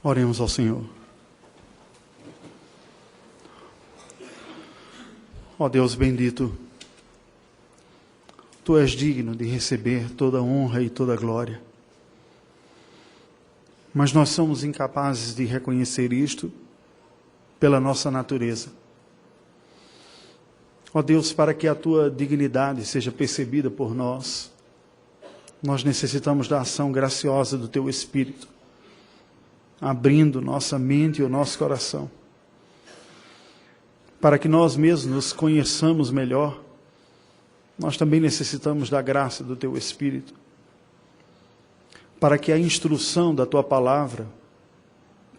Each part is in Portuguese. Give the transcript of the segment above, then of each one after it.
Oremos ao Senhor. Ó Deus bendito, Tu és digno de receber toda honra e toda glória. Mas nós somos incapazes de reconhecer isto pela nossa natureza. Ó Deus, para que a Tua dignidade seja percebida por nós, nós necessitamos da ação graciosa do Teu Espírito, abrindo nossa mente e o nosso coração, para que nós mesmos nos conheçamos melhor. Nós também necessitamos da graça do Teu Espírito, para que a instrução da Tua palavra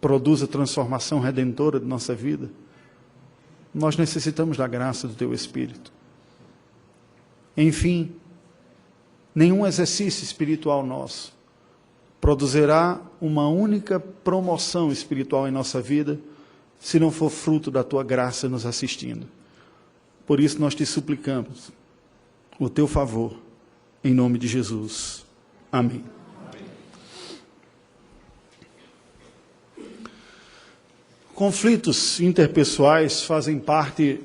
produza transformação redentora de nossa vida. Nós necessitamos da graça do Teu Espírito. Enfim, nenhum exercício espiritual nosso produzirá uma única promoção espiritual em nossa vida, se não for fruto da Tua graça nos assistindo. Por isso nós Te suplicamos o Teu favor, em nome de Jesus. Amém. Conflitos interpessoais fazem parte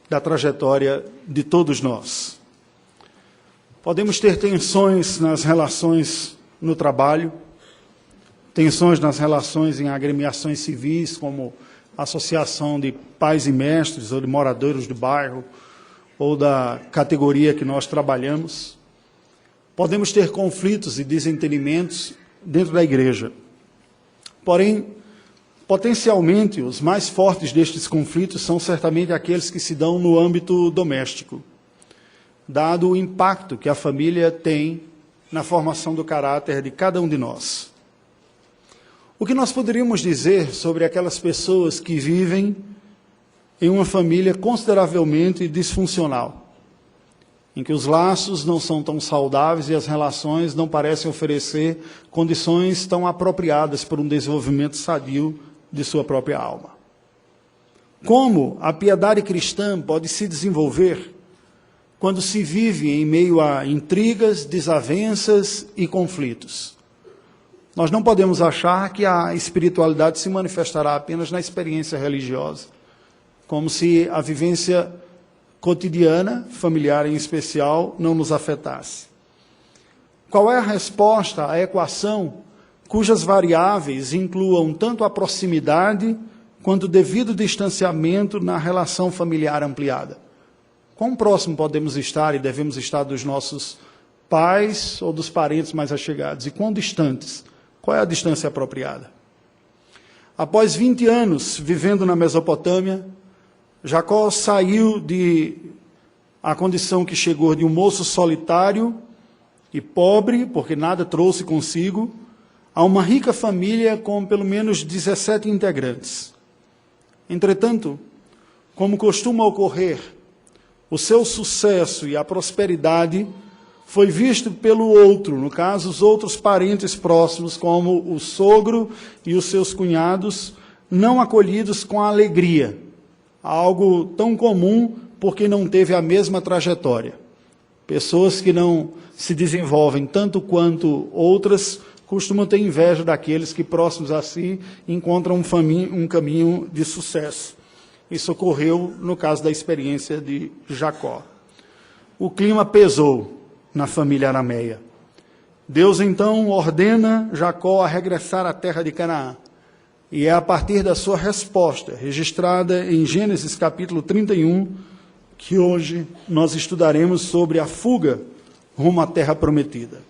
da trajetória de todos nós. Podemos ter tensões nas relações no trabalho, tensões nas relações em agremiações civis, como associação de pais e mestres, ou de moradores do bairro, ou da categoria que nós trabalhamos. Podemos ter conflitos e desentendimentos dentro da igreja. Porém, potencialmente, os mais fortes destes conflitos são certamente aqueles que se dão no âmbito doméstico, dado o impacto que a família tem na formação do caráter de cada um de nós. O que nós poderíamos dizer sobre aquelas pessoas que vivem em uma família consideravelmente disfuncional, em que os laços não são tão saudáveis e as relações não parecem oferecer condições tão apropriadas para um desenvolvimento sadio de sua própria alma? Como a piedade cristã pode se desenvolver quando se vive em meio a intrigas, desavenças e conflitos? Nós não podemos achar que a espiritualidade se manifestará apenas na experiência religiosa, como se a vivência cotidiana, familiar em especial, não nos afetasse. Qual é a resposta à equação cujas variáveis incluam tanto a proximidade quanto o devido distanciamento na relação familiar ampliada? Quão próximo podemos estar e devemos estar dos nossos pais ou dos parentes mais allegados? E quão distantes? Qual é a distância apropriada? Após 20 anos vivendo na Mesopotâmia, Jacó saiu de a condição que chegou de um moço solitário e pobre, porque nada trouxe consigo, a uma rica família com pelo menos 17 integrantes. Entretanto, como costuma ocorrer, o seu sucesso e a prosperidade foi visto pelo outro, no caso, os outros parentes próximos, como o sogro e os seus cunhados, não acolhidos com alegria, algo tão comum porque não teve a mesma trajetória. Pessoas que não se desenvolvem tanto quanto outras costumam ter inveja daqueles que, próximos a si, encontram um caminho de sucesso. Isso ocorreu no caso da experiência de Jacó. O clima pesou na família arameia. Deus, então, ordena Jacó a regressar à terra de Canaã. E é a partir da sua resposta, registrada em Gênesis capítulo 31, que hoje nós estudaremos sobre a fuga rumo à terra prometida.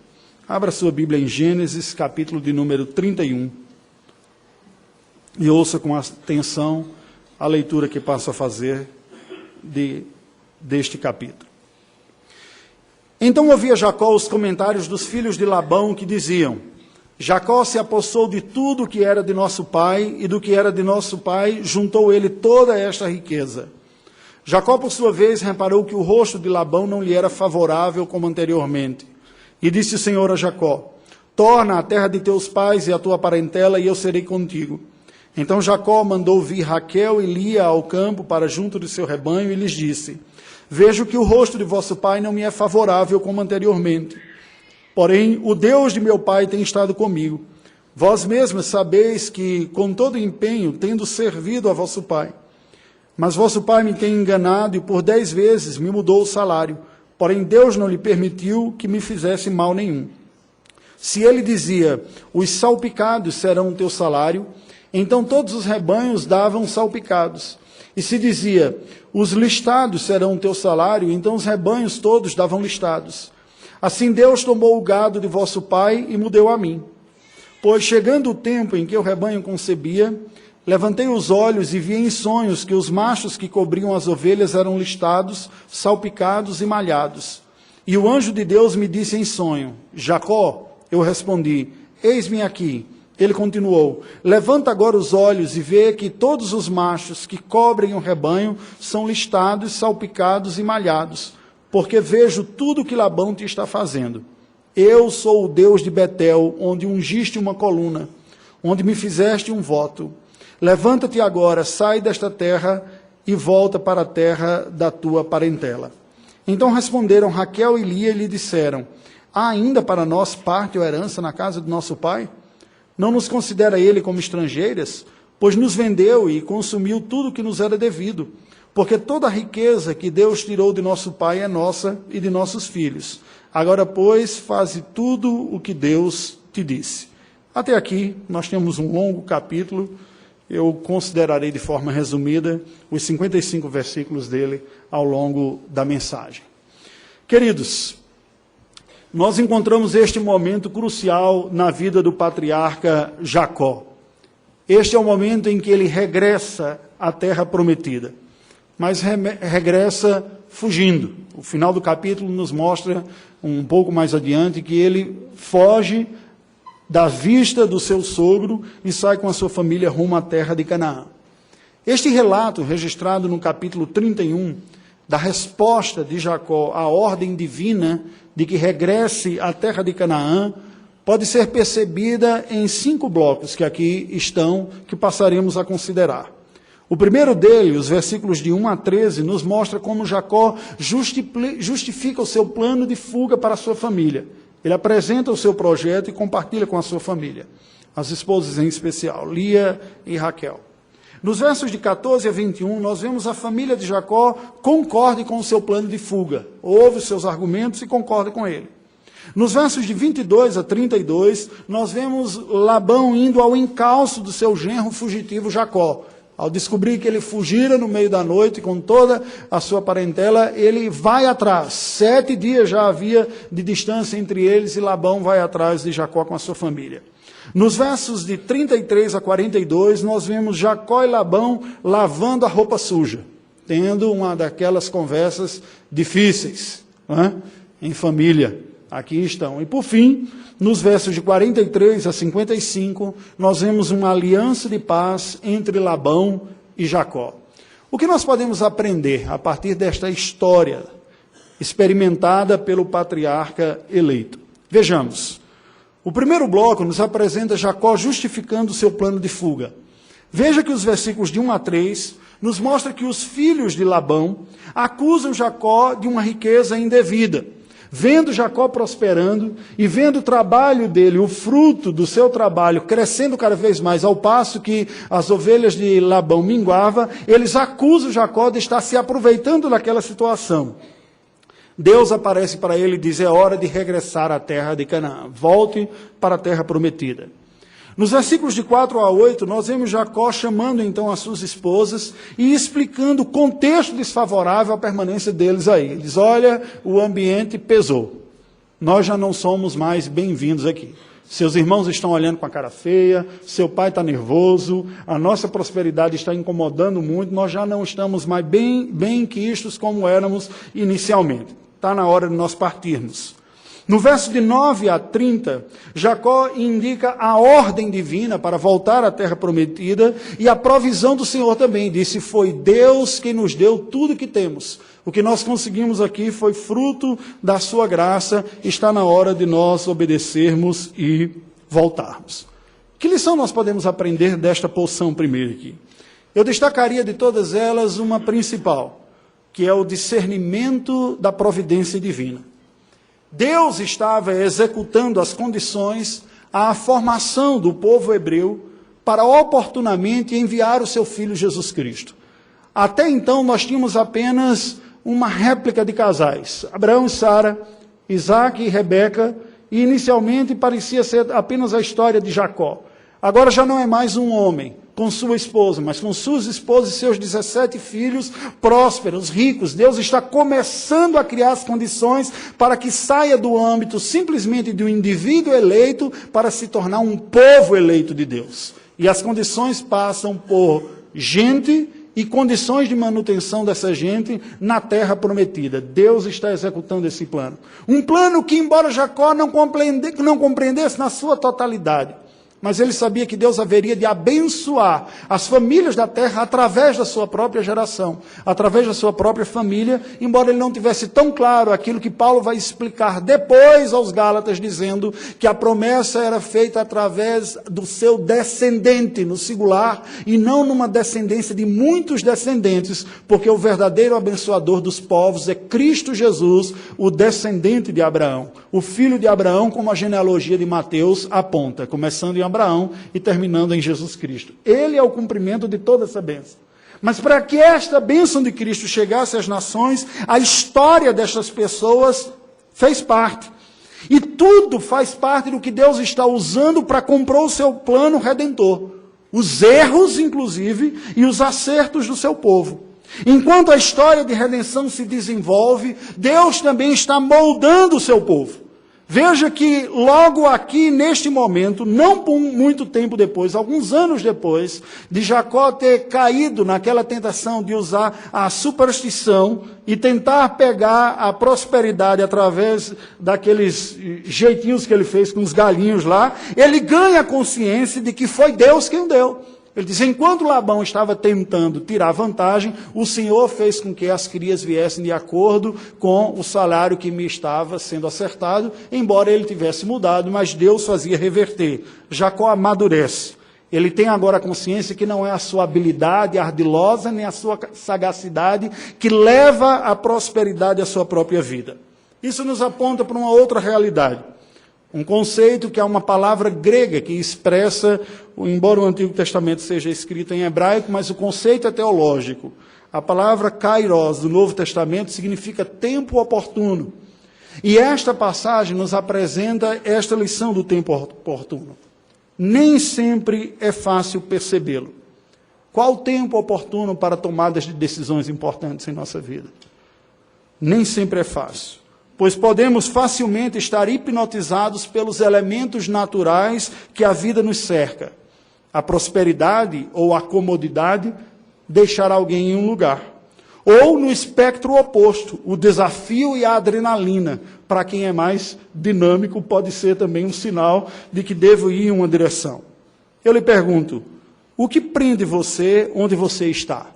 Abra sua Bíblia em Gênesis, capítulo de número 31, e ouça com atenção a leitura que passo a fazer deste capítulo. Então ouvia Jacó os comentários dos filhos de Labão que diziam: Jacó se apossou de tudo que era de nosso pai, e do que era de nosso pai juntou ele toda esta riqueza. Jacó, por sua vez, reparou que o rosto de Labão não lhe era favorável como anteriormente. E disse o Senhor a Jacó: torna à terra de teus pais e à tua parentela, e eu serei contigo. Então Jacó mandou vir Raquel e Lia ao campo para junto de seu rebanho, e lhes disse: vejo que o rosto de vosso pai não me é favorável como anteriormente. Porém, o Deus de meu pai tem estado comigo. Vós mesmos sabeis que, com todo empenho, tendo servido a vosso pai. Mas vosso pai me tem enganado e por 10 vezes me mudou o salário. Porém, Deus não lhe permitiu que me fizesse mal nenhum. Se ele dizia, os salpicados serão o teu salário, então todos os rebanhos davam salpicados. E se dizia, os listados serão o teu salário, então os rebanhos todos davam listados. Assim Deus tomou o gado de vosso pai e me deu a mim. Pois chegando o tempo em que o rebanho concebia, levantei os olhos e vi em sonhos que os machos que cobriam as ovelhas eram listados, salpicados e malhados. E o anjo de Deus me disse em sonho, Jacó. Eu respondi, eis-me aqui. Ele continuou, levanta agora os olhos e vê que todos os machos que cobrem o rebanho são listados, salpicados e malhados, porque vejo tudo o que Labão te está fazendo. Eu sou o Deus de Betel, onde ungiste uma coluna, onde me fizeste um voto. Levanta-te agora, sai desta terra e volta para a terra da tua parentela. Então responderam Raquel e Lia e lhe disseram, há ainda para nós parte ou herança na casa do nosso pai? Não nos considera ele como estrangeiras? Pois nos vendeu e consumiu tudo que nos era devido. Porque toda a riqueza que Deus tirou de nosso pai é nossa e de nossos filhos. Agora, pois, faze tudo o que Deus te disse. Até aqui, nós temos um longo capítulo. Eu considerarei de forma resumida os 55 versículos dele ao longo da mensagem. Queridos, nós encontramos este momento crucial na vida do patriarca Jacó. Este é o momento em que ele regressa à terra prometida, mas regressa fugindo. O final do capítulo nos mostra, um pouco mais adiante, que ele foge da vista do seu sogro e sai com a sua família rumo à terra de Canaã. Este relato, registrado no capítulo 31, da resposta de Jacó à ordem divina de que regresse à terra de Canaã, pode ser percebida em 5 blocos que aqui estão, que passaremos a considerar. O primeiro dele, os versículos de 1 a 13, nos mostra como Jacó justifica o seu plano de fuga para a sua família. Ele apresenta o seu projeto e compartilha com a sua família, as esposas em especial, Lia e Raquel. Nos versos de 14 a 21, nós vemos a família de Jacó concorde com o seu plano de fuga. Ouve os seus argumentos e concorda com ele. Nos versos de 22 a 32, nós vemos Labão indo ao encalço do seu genro fugitivo Jacó. Ao descobrir que ele fugira no meio da noite com toda a sua parentela, ele vai atrás. 7 dias já havia de distância entre eles e Labão vai atrás de Jacó com a sua família. Nos versos de 33 a 42, nós vemos Jacó e Labão lavando a roupa suja, tendo uma daquelas conversas difíceis, em família. Aqui estão. E por fim, nos versos de 43 a 55, nós vemos uma aliança de paz entre Labão e Jacó. O que nós podemos aprender a partir desta história experimentada pelo patriarca eleito? Vejamos. O primeiro bloco nos apresenta Jacó justificando o seu plano de fuga. Veja que os versículos de 1 a 3 nos mostram que os filhos de Labão acusam Jacó de uma riqueza indevida. Vendo Jacó prosperando e vendo o trabalho dele, o fruto do seu trabalho, crescendo cada vez mais, ao passo que as ovelhas de Labão minguavam, eles acusam Jacó de estar se aproveitando daquela situação. Deus aparece para ele e diz, é hora de regressar à terra de Canaã. Volte para a terra prometida. Nos versículos de 4 a 8, nós vemos Jacó chamando então as suas esposas e explicando o contexto desfavorável à permanência deles aí. Ele diz, olha, o ambiente pesou. Nós já não somos mais bem-vindos aqui. Seus irmãos estão olhando com a cara feia, seu pai está nervoso, a nossa prosperidade está incomodando muito, nós já não estamos mais bem quistos como éramos inicialmente. Está na hora de nós partirmos. No verso de 9 a 30, Jacó indica a ordem divina para voltar à terra prometida e a provisão do Senhor também. Disse, foi Deus quem nos deu tudo que temos. O que nós conseguimos aqui foi fruto da sua graça. Está na hora de nós obedecermos e voltarmos. Que lição nós podemos aprender desta porção primeiro aqui? Eu destacaria de todas elas uma principal, que é o discernimento da providência divina. Deus estava executando as condições à formação do povo hebreu para oportunamente enviar o seu filho Jesus Cristo. Até então nós tínhamos apenas uma réplica de casais, Abraão e Sara, Isaac e Rebeca, e inicialmente parecia ser apenas a história de Jacó. Agora já não é mais um homem com sua esposa, mas com suas esposas e seus 17 filhos prósperos, ricos. Deus está começando a criar as condições para que saia do âmbito simplesmente de um indivíduo eleito para se tornar um povo eleito de Deus. E as condições passam por gente e condições de manutenção dessa gente na terra prometida. Deus está executando esse plano. Um plano que, embora Jacó não compreendesse na sua totalidade, mas ele sabia que Deus haveria de abençoar as famílias da terra através da sua própria geração, através da sua própria família, embora ele não tivesse tão claro aquilo que Paulo vai explicar depois aos Gálatas, dizendo que a promessa era feita através do seu descendente, no singular, e não numa descendência de muitos descendentes, porque o verdadeiro abençoador dos povos é Cristo Jesus, o descendente de Abraão, o filho de Abraão, como a genealogia de Mateus aponta, começando em Abraão e terminando em Jesus Cristo. Ele é o cumprimento de toda essa bênção. Mas para que esta bênção de Cristo chegasse às nações, a história destas pessoas fez parte. E tudo faz parte do que Deus está usando para cumprir o seu plano redentor. Os erros, inclusive, e os acertos do seu povo. Enquanto a história de redenção se desenvolve, Deus também está moldando o seu povo. Veja que logo aqui, neste momento, não muito tempo depois, alguns anos depois, de Jacó ter caído naquela tentação de usar a superstição e tentar pegar a prosperidade através daqueles jeitinhos que ele fez com os galinhos lá, ele ganha consciência de que foi Deus quem o deu. Ele diz, enquanto Labão estava tentando tirar vantagem, o Senhor fez com que as crias viessem de acordo com o salário que me estava sendo acertado, embora ele tivesse mudado, mas Deus fazia reverter. Jacó amadurece. Ele tem agora a consciência que não é a sua habilidade ardilosa, nem a sua sagacidade que leva a prosperidade à sua própria vida. Isso nos aponta para uma outra realidade. Um conceito que é uma palavra grega que expressa, embora o Antigo Testamento seja escrito em hebraico, mas o conceito é teológico. A palavra kairos do Novo Testamento significa tempo oportuno. E esta passagem nos apresenta esta lição do tempo oportuno. Nem sempre é fácil percebê-lo. Qual o tempo oportuno para tomadas de decisões importantes em nossa vida? Nem sempre é fácil. Pois podemos facilmente estar hipnotizados pelos elementos naturais que a vida nos cerca. A prosperidade ou a comodidade deixar alguém em um lugar. Ou no espectro oposto, o desafio e a adrenalina. Para quem é mais dinâmico, pode ser também um sinal de que devo ir em uma direção. Eu lhe pergunto, o que prende você onde você está?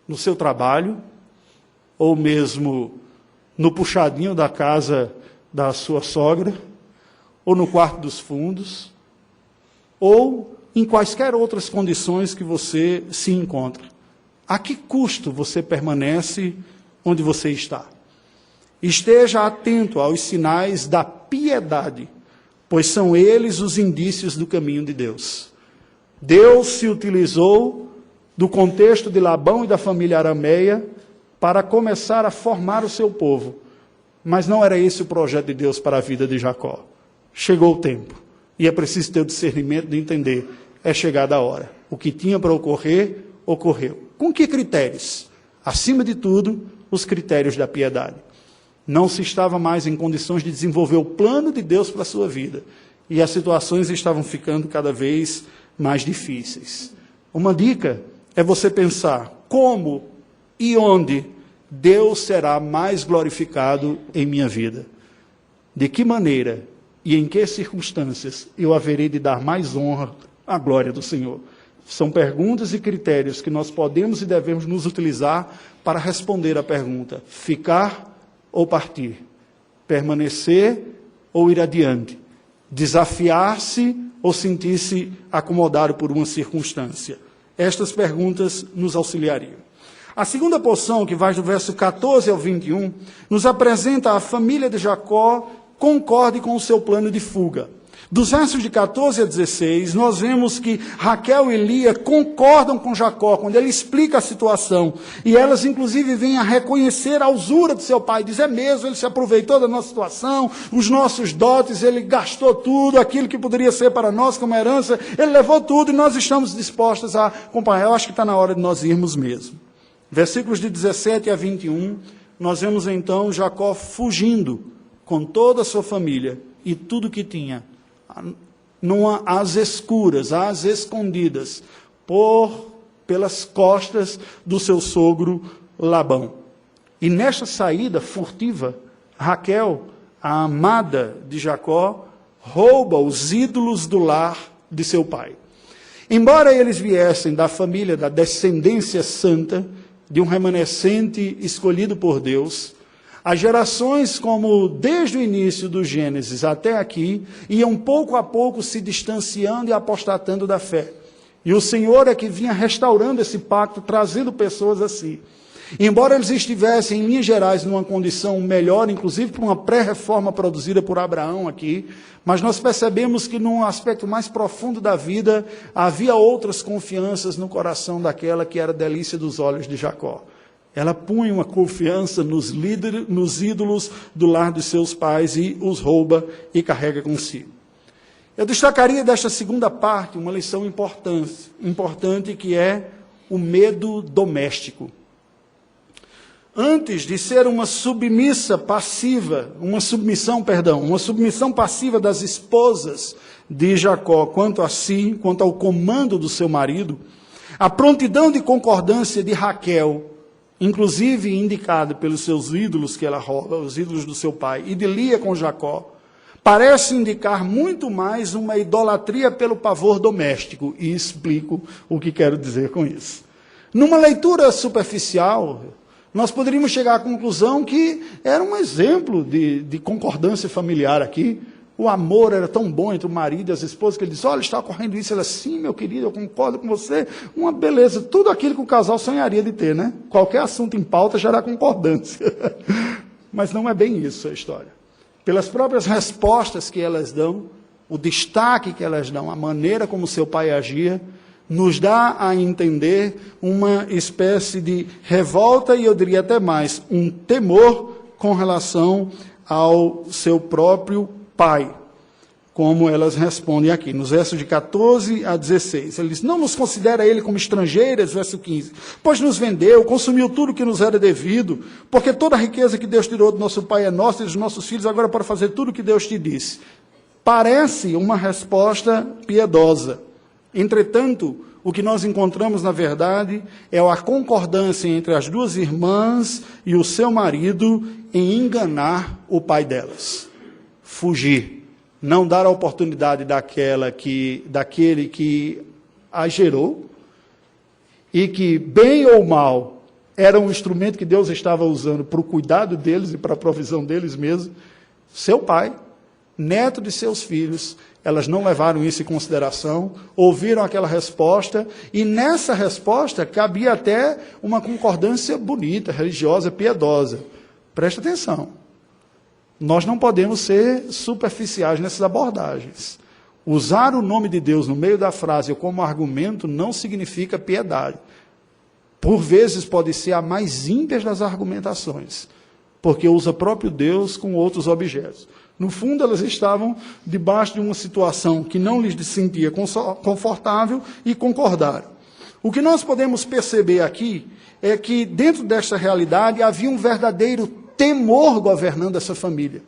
No seu trabalho? Ou mesmo no puxadinho da casa da sua sogra, ou no quarto dos fundos, ou em quaisquer outras condições que você se encontra. A que custo você permanece onde você está? Esteja atento aos sinais da piedade, pois são eles os indícios do caminho de Deus. Deus se utilizou do contexto de Labão e da família arameia para começar a formar o seu povo. Mas não era esse o projeto de Deus para a vida de Jacó. Chegou o tempo. E é preciso ter o discernimento de entender. É chegada a hora. O que tinha para ocorrer, ocorreu. Com que critérios? Acima de tudo, os critérios da piedade. Não se estava mais em condições de desenvolver o plano de Deus para a sua vida. E as situações estavam ficando cada vez mais difíceis. Uma dica é você pensar como e onde Deus será mais glorificado em minha vida. De que maneira e em que circunstâncias eu haverei de dar mais honra à glória do Senhor? São perguntas e critérios que nós podemos e devemos nos utilizar para responder à pergunta: ficar ou partir? Permanecer ou ir adiante? Desafiar-se ou sentir-se acomodado por uma circunstância? Estas perguntas nos auxiliariam. A segunda porção, que vai do verso 14 ao 21, nos apresenta a família de Jacó concorde com o seu plano de fuga. Dos versos de 14 a 16, nós vemos que Raquel e Lia concordam com Jacó quando ele explica a situação. E elas, inclusive, vêm a reconhecer a usura do seu pai. Diz, é mesmo, ele se aproveitou da nossa situação, os nossos dotes, ele gastou tudo, aquilo que poderia ser para nós como herança, ele levou tudo e nós estamos dispostos a acompanhar. Eu acho que está na hora de nós irmos mesmo. Versículos de 17 a 21, nós vemos então Jacó fugindo com toda a sua família e tudo que tinha, às escuras, às escondidas, pelas costas do seu sogro Labão. E nesta saída furtiva, Raquel, a amada de Jacó, rouba os ídolos do lar de seu pai. Embora eles viessem da família, da descendência santa, de um remanescente escolhido por Deus, as gerações, como desde o início do Gênesis até aqui, iam pouco a pouco se distanciando e apostatando da fé. E o Senhor é que vinha restaurando esse pacto, trazendo pessoas assim. Embora eles estivessem, em linhas gerais, numa condição melhor, inclusive por uma pré-reforma produzida por Abraão aqui, mas nós percebemos que num aspecto mais profundo da vida, havia outras confianças no coração daquela que era delícia dos olhos de Jacó. Ela punha uma confiança nos ídolos do lar de seus pais e os rouba e carrega consigo. Eu destacaria desta segunda parte uma lição importante que é o medo doméstico. Antes de ser uma submissão passiva das esposas de Jacó quanto a si, quanto ao comando do seu marido, a prontidão de concordância de Raquel, inclusive indicado pelos seus ídolos que ela rouba, os ídolos do seu pai, e de Lia com Jacó, parece indicar muito mais uma idolatria pelo pavor doméstico, e explico o que quero dizer com isso. Numa leitura superficial, nós poderíamos chegar à conclusão que era um exemplo de concordância familiar aqui. O amor era tão bom entre o marido e as esposas que ele disse, olha, está ocorrendo isso. Ela, sim, meu querido, eu concordo com você. Uma beleza, tudo aquilo que o casal sonharia de ter, né? Qualquer assunto em pauta gera concordância. Mas não é bem isso a história. Pelas próprias respostas que elas dão, o destaque que elas dão, a maneira como seu pai agia, nos dá a entender uma espécie de revolta e eu diria até mais, um temor com relação ao seu próprio pai, como elas respondem aqui, nos versos de 14 a 16. Ele diz, não nos considera ele como estrangeiras, verso 15, pois nos vendeu, consumiu tudo que nos era devido, porque toda a riqueza que Deus tirou do nosso pai é nossa e dos nossos filhos, agora para fazer tudo o que Deus te disse. Parece uma resposta piedosa. Entretanto, o que nós encontramos, na verdade, é a concordância entre as duas irmãs e o seu marido em enganar o pai delas. Fugir, não dar a oportunidade daquele que a gerou e que, bem ou mal, era um instrumento que Deus estava usando para o cuidado deles e para a provisão deles mesmos, seu pai, neto de seus filhos. Elas não levaram isso em consideração, ouviram aquela resposta, e nessa resposta cabia até uma concordância bonita, religiosa, piedosa. Presta atenção. Nós não podemos ser superficiais nessas abordagens. Usar o nome de Deus no meio da frase como argumento não significa piedade. Por vezes pode ser a mais ímpia das argumentações, porque usa próprio Deus com outros objetos. No fundo, elas estavam debaixo de uma situação que não lhes sentia confortável e concordaram. O que nós podemos perceber aqui é que dentro desta realidade havia um verdadeiro temor governando essa família.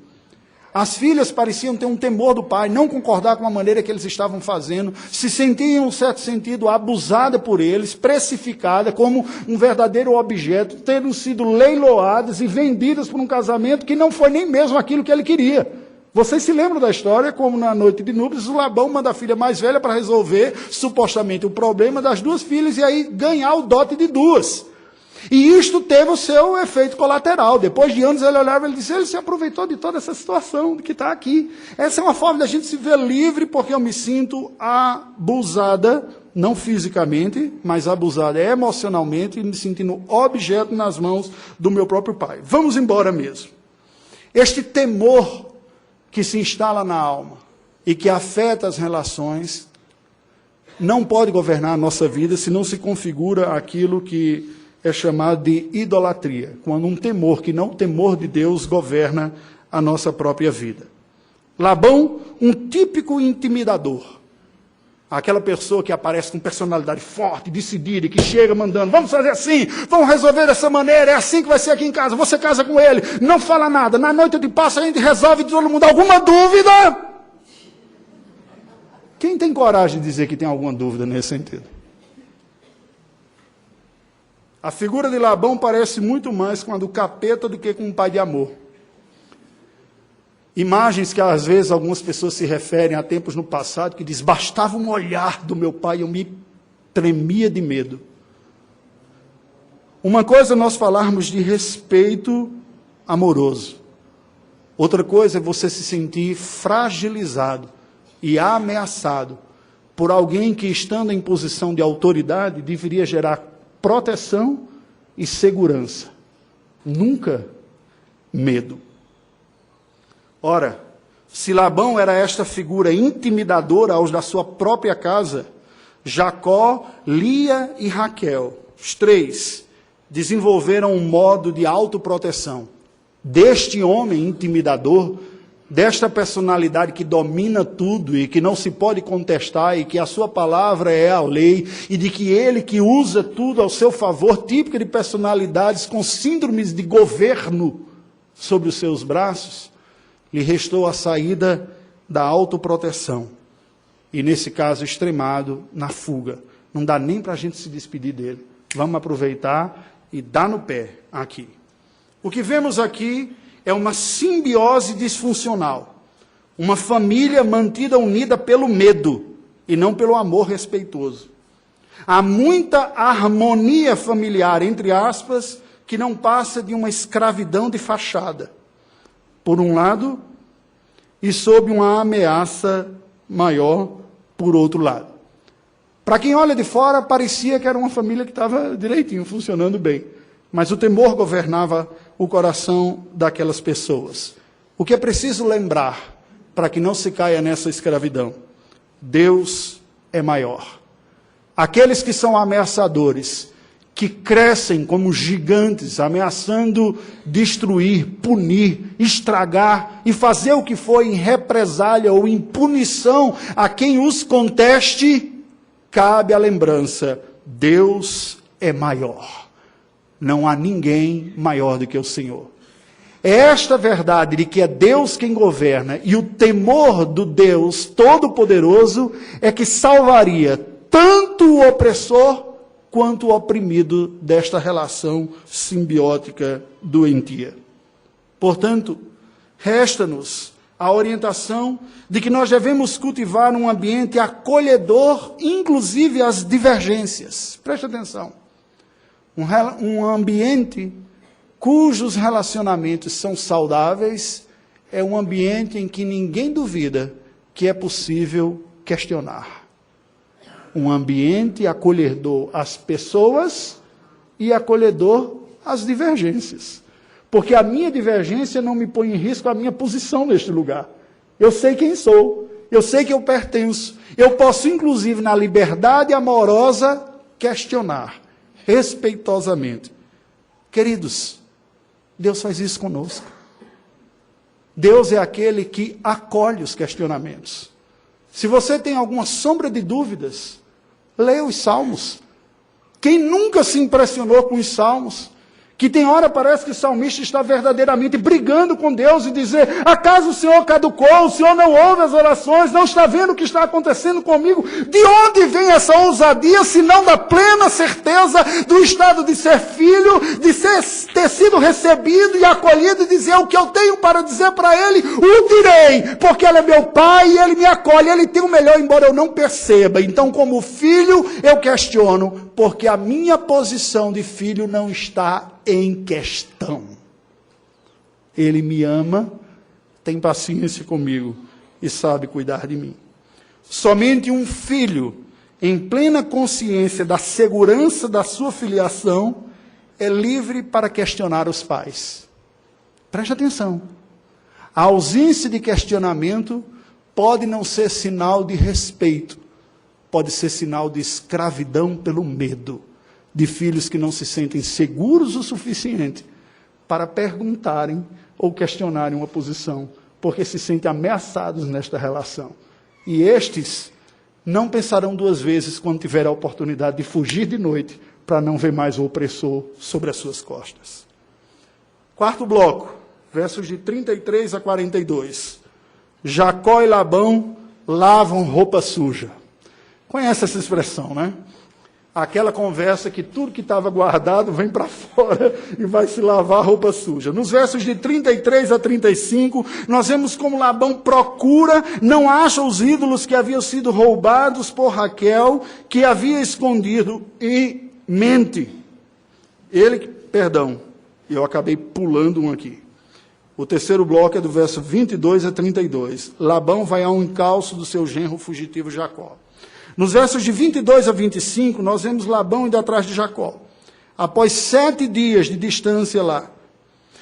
As filhas pareciam ter um temor do pai, não concordar com a maneira que eles estavam fazendo, se sentiam, em um certo sentido, abusada por eles, precificada como um verdadeiro objeto, tendo sido leiloadas e vendidas por um casamento que não foi nem mesmo aquilo que ele queria. Vocês se lembram da história, como na noite de núpcias, o Labão manda a filha mais velha para resolver, supostamente, o problema das duas filhas e aí ganhar o dote de duas. E isto teve o seu efeito colateral. Depois de anos ele olhava e ele disse, ele se aproveitou de toda essa situação que está aqui. Essa é uma forma da gente se ver livre, porque eu me sinto abusada, não fisicamente, mas abusada emocionalmente, e me sentindo objeto nas mãos do meu próprio pai. Vamos embora mesmo. Este temor que se instala na alma e que afeta as relações, não pode governar a nossa vida se não se configura aquilo que é chamado de idolatria, quando um temor que não o temor de Deus governa a nossa própria vida. Labão, um típico intimidador. Aquela pessoa que aparece com personalidade forte, decidida, e que chega mandando, vamos fazer assim, vamos resolver dessa maneira, é assim que vai ser aqui em casa, você casa com ele, não fala nada, na noite eu te passo, a gente resolve de todo mundo. Alguma dúvida? Quem tem coragem de dizer que tem alguma dúvida nesse sentido? A figura de Labão parece muito mais com a do capeta do que com um pai de amor. Imagens que às vezes algumas pessoas se referem a tempos no passado, que diz, bastava um olhar do meu pai, eu me tremia de medo. Uma coisa é nós falarmos de respeito amoroso. Outra coisa é você se sentir fragilizado e ameaçado por alguém que, estando em posição de autoridade, deveria gerar proteção e segurança. Nunca medo. Ora, se Labão era esta figura intimidadora aos da sua própria casa, Jacó, Lia e Raquel, os três, desenvolveram um modo de autoproteção. Deste homem intimidador, desta personalidade que domina tudo e que não se pode contestar e que a sua palavra é a lei, e de que ele que usa tudo ao seu favor, típica de personalidades com síndromes de governo sobre os seus braços, lhe restou a saída da autoproteção. E nesse caso extremado, na fuga. Não dá nem para a gente se despedir dele. Vamos aproveitar e dar no pé aqui. O que vemos aqui é uma simbiose disfuncional. Uma família mantida unida pelo medo e não pelo amor respeitoso. Há muita harmonia familiar, entre aspas, que não passa de uma escravidão de fachada. Por um lado, e sob uma ameaça maior, por outro lado. Para quem olha de fora, parecia que era uma família que estava direitinho, funcionando bem. Mas o temor governava o coração daquelas pessoas. O que é preciso lembrar, para que não se caia nessa escravidão? Deus é maior. Aqueles que são ameaçadores, que crescem como gigantes, ameaçando destruir, punir, estragar e fazer o que for em represália ou em punição a quem os conteste, cabe a lembrança, Deus é maior. Não há ninguém maior do que o Senhor. É esta verdade de que é Deus quem governa e o temor do Deus Todo-Poderoso é que salvaria tanto o opressor quanto o oprimido desta relação simbiótica doentia. Portanto, resta-nos a orientação de que nós devemos cultivar um ambiente acolhedor, inclusive às divergências. Preste atenção. Um ambiente cujos relacionamentos são saudáveis é um ambiente em que ninguém duvida que é possível questionar. Um ambiente acolhedor às pessoas e acolhedor às divergências. Porque a minha divergência não me põe em risco a minha posição neste lugar. Eu sei quem sou, eu sei que eu pertenço. Eu posso, inclusive, na liberdade amorosa, questionar, respeitosamente. Queridos, Deus faz isso conosco. Deus é aquele que acolhe os questionamentos. Se você tem alguma sombra de dúvidas, leia os Salmos. Quem nunca se impressionou com os Salmos? Que tem hora parece que o salmista está verdadeiramente brigando com Deus e dizer, acaso o Senhor caducou, o Senhor não ouve as orações, não está vendo o que está acontecendo comigo? De onde vem essa ousadia, se não da plena certeza do estado de ser filho, de ter sido recebido e acolhido e dizer o que eu tenho para dizer para Ele, o direi, porque Ele é meu Pai e Ele me acolhe, Ele tem o melhor, embora eu não perceba. Então, como filho, eu questiono, porque a minha posição de filho não está em questão. Ele me ama, tem paciência comigo e sabe cuidar de mim. Somente um filho, em plena consciência da segurança da sua filiação, é livre para questionar os pais. Preste atenção. A ausência de questionamento pode não ser sinal de respeito, pode ser sinal de escravidão pelo medo, de filhos que não se sentem seguros o suficiente para perguntarem ou questionarem uma posição, porque se sentem ameaçados nesta relação. E estes não pensarão duas vezes quando tiverem a oportunidade de fugir de noite para não ver mais o opressor sobre as suas costas. Quarto bloco, versos de 33 a 42. Jacó e Labão lavam roupa suja. Conhece essa expressão, né? Aquela conversa que tudo que estava guardado vem para fora e vai se lavar roupa suja. Nos versos de 33 a 35, nós vemos como Labão procura, não acha os ídolos que haviam sido roubados por Raquel, que havia escondido, e mente. Eu acabei pulando um aqui. O terceiro bloco é do verso 22 a 32. Labão vai ao encalço do seu genro fugitivo Jacó. Nos versos de 22 a 25, nós vemos Labão indo atrás de Jacó. Após 7 dias de distância lá,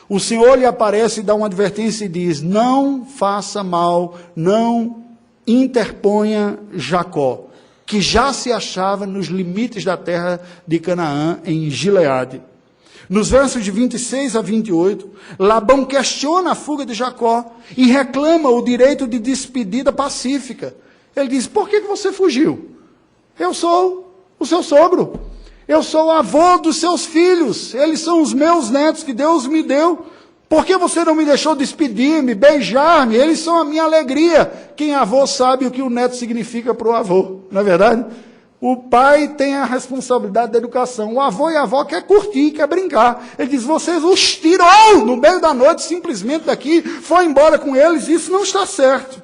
o Senhor lhe aparece e dá uma advertência e diz: não faça mal, não interponha Jacó, que já se achava nos limites da terra de Canaã, em Gileade. Nos versos de 26 a 28, Labão questiona a fuga de Jacó e reclama o direito de despedida pacífica. Ele diz: por que você fugiu? Eu sou o seu sogro. Eu sou o avô dos seus filhos. Eles são os meus netos que Deus me deu. Por que você não me deixou despedir-me, beijar-me? Eles são a minha alegria. Quem é avô sabe o que o neto significa para o avô, não é verdade? O pai tem a responsabilidade da educação. O avô e a avó quer curtir, quer brincar. Ele diz: vocês os tirou no meio da noite, simplesmente daqui, foi embora com eles. Isso não está certo.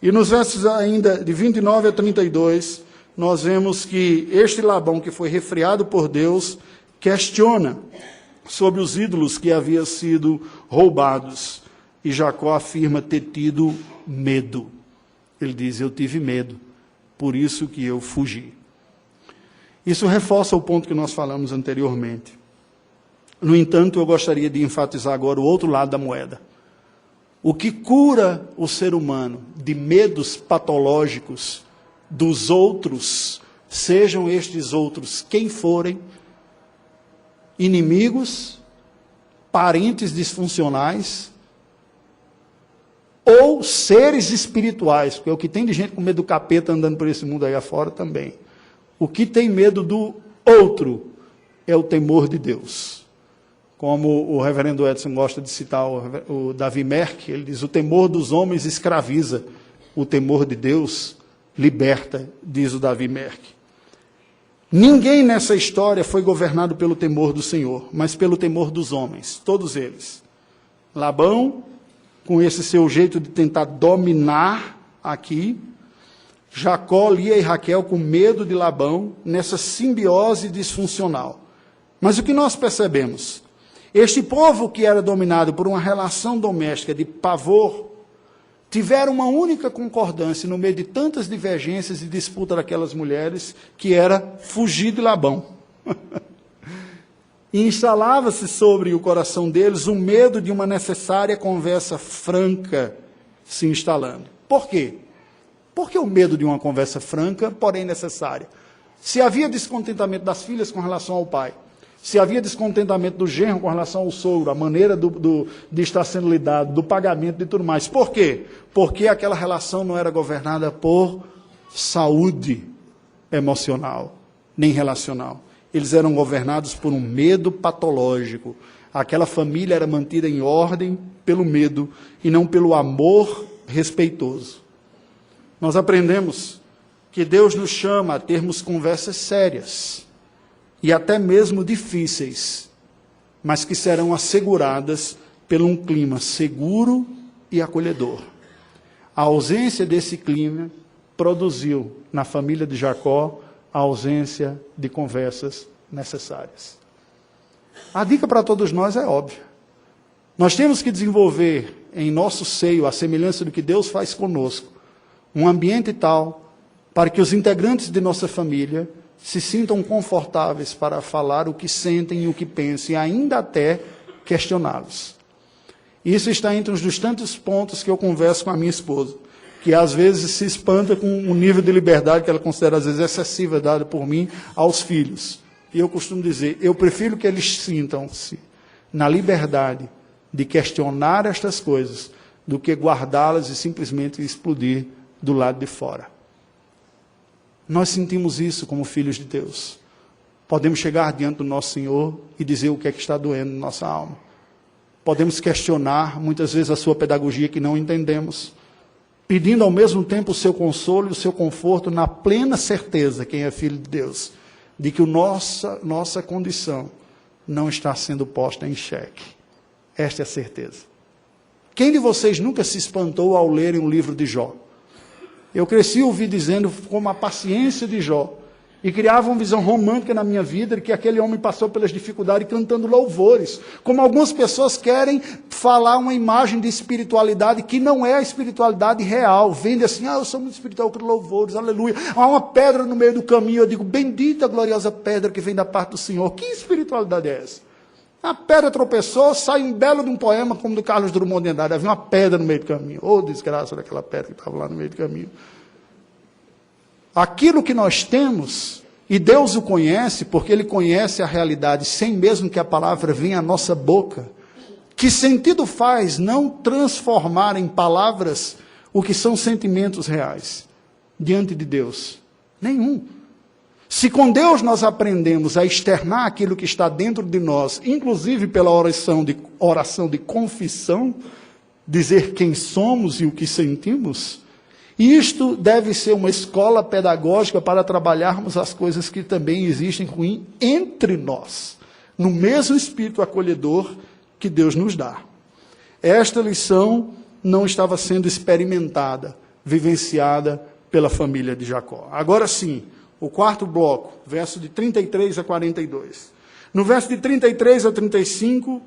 E nos versos ainda de 29 a 32, nós vemos que este Labão, que foi refreado por Deus, questiona sobre os ídolos que haviam sido roubados. E Jacó afirma ter tido medo. Ele diz: eu tive medo, por isso que eu fugi. Isso reforça o ponto que nós falamos anteriormente. No entanto, eu gostaria de enfatizar agora o outro lado da moeda. O que cura o ser humano de medos patológicos dos outros, sejam estes outros quem forem, inimigos, parentes disfuncionais, ou seres espirituais, porque o que tem de gente com medo do capeta andando por esse mundo aí afora também. O que tem medo do outro é o temor de Deus. Como o reverendo Edson gosta de citar o Davi Merck, ele diz: o temor dos homens escraviza, o temor de Deus liberta, diz o Davi Merck. Ninguém nessa história foi governado pelo temor do Senhor, mas pelo temor dos homens, todos eles. Labão, com esse seu jeito de tentar dominar aqui, Jacó, Lia e Raquel com medo de Labão, nessa simbiose disfuncional. Mas o que nós percebemos? Este povo que era dominado por uma relação doméstica de pavor, tiveram uma única concordância no meio de tantas divergências e disputas daquelas mulheres, que era fugir de Labão. E instalava-se sobre o coração deles o medo de uma necessária conversa franca se instalando. Por quê? Por que o medo de uma conversa franca, porém necessária? Se havia descontentamento das filhas com relação ao pai, se havia descontentamento do genro com relação ao sogro, a maneira de estar sendo lidado, do pagamento e tudo mais. Por quê? Porque aquela relação não era governada por saúde emocional, nem relacional. Eles eram governados por um medo patológico. Aquela família era mantida em ordem pelo medo e não pelo amor respeitoso. Nós aprendemos que Deus nos chama a termos conversas sérias e até mesmo difíceis, mas que serão asseguradas por um clima seguro e acolhedor. A ausência desse clima produziu na família de Jacó a ausência de conversas necessárias. A dica para todos nós é óbvia. Nós temos que desenvolver em nosso seio, a semelhança do que Deus faz conosco, um ambiente tal para que os integrantes de nossa família se sintam confortáveis para falar o que sentem e o que pensam, e ainda até questioná-los. Isso está entre um dos tantos pontos que eu converso com a minha esposa, que às vezes se espanta com o nível de liberdade que ela considera às vezes excessiva dada por mim aos filhos. E eu costumo dizer, eu prefiro que eles sintam-se na liberdade de questionar estas coisas, do que guardá-las e simplesmente explodir do lado de fora. Nós sentimos isso como filhos de Deus. Podemos chegar diante do nosso Senhor e dizer o que é que está doendo na nossa alma. Podemos questionar, muitas vezes, a sua pedagogia que não entendemos, pedindo ao mesmo tempo o seu consolo e o seu conforto, na plena certeza, quem é filho de Deus, de que nossa condição não está sendo posta em xeque. Esta é a certeza. Quem de vocês nunca se espantou ao lerem um livro de Jó? Eu cresci ouvi dizendo como a paciência de Jó, e criava uma visão romântica na minha vida, de que aquele homem passou pelas dificuldades cantando louvores. Como algumas pessoas querem falar uma imagem de espiritualidade que não é a espiritualidade real. Vende assim, eu sou muito espiritual com louvores, aleluia. Há uma pedra no meio do caminho, eu digo, bendita, gloriosa pedra que vem da parte do Senhor. Que espiritualidade é essa? A pedra tropeçou, sai um belo de um poema como do Carlos Drummond de Andrade. Havia uma pedra no meio do caminho. Oh, desgraça daquela pedra que estava lá no meio do caminho. Aquilo que nós temos, e Deus o conhece, porque Ele conhece a realidade, sem mesmo que a palavra venha à nossa boca. Que sentido faz não transformar em palavras o que são sentimentos reais diante de Deus? Nenhum. Se com Deus nós aprendemos a externar aquilo que está dentro de nós, inclusive pela oração de confissão, dizer quem somos e o que sentimos, isto deve ser uma escola pedagógica para trabalharmos as coisas que também existem ruins entre nós, no mesmo espírito acolhedor que Deus nos dá. Esta lição não estava sendo experimentada, vivenciada pela família de Jacó. Agora sim, o quarto bloco, verso de 33 a 42. No verso de 33 a 35,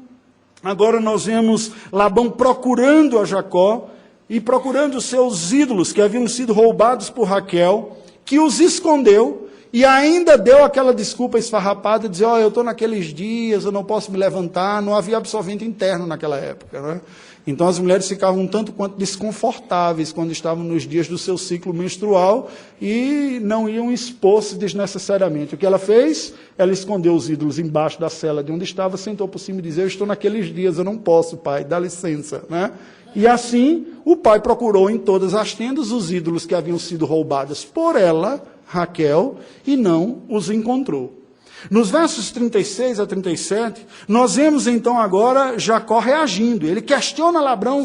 agora nós vemos Labão procurando a Jacó, e procurando os seus ídolos que haviam sido roubados por Raquel, que os escondeu, e ainda deu aquela desculpa esfarrapada, de dizer, eu estou naqueles dias, eu não posso me levantar, não havia absorvente interno naquela época, né? Então as mulheres ficavam um tanto quanto desconfortáveis quando estavam nos dias do seu ciclo menstrual, e não iam expor-se desnecessariamente. O que ela fez? Ela escondeu os ídolos embaixo da cela de onde estava, sentou por cima e dizia, eu estou naqueles dias, eu não posso, pai, dá licença, né? E assim, o pai procurou em todas as tendas os ídolos que haviam sido roubados por ela, Raquel, e não os encontrou. Nos versos 36 a 37, nós vemos então agora Jacó reagindo. Ele questiona Labão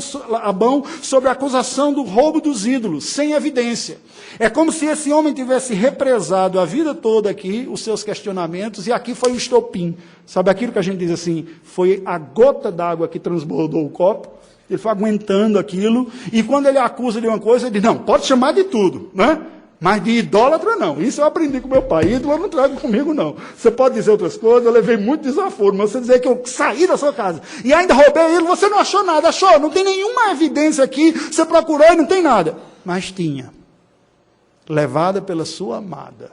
sobre a acusação do roubo dos ídolos, sem evidência. É como se esse homem tivesse represado a vida toda aqui, os seus questionamentos, e aqui foi o estopim. Sabe aquilo que a gente diz assim, foi a gota d'água que transbordou o copo? Ele foi aguentando aquilo, e quando ele acusa de uma coisa, ele diz, não, pode chamar de tudo, né? Mas de idólatra não, isso eu aprendi com meu pai, ídolo eu não trago comigo não. Você pode dizer outras coisas, eu levei muito desaforo, mas você dizer que eu saí da sua casa, e ainda roubei ele, você não achou nada, achou? Não tem nenhuma evidência aqui, você procurou e não tem nada. Mas tinha, levada pela sua amada,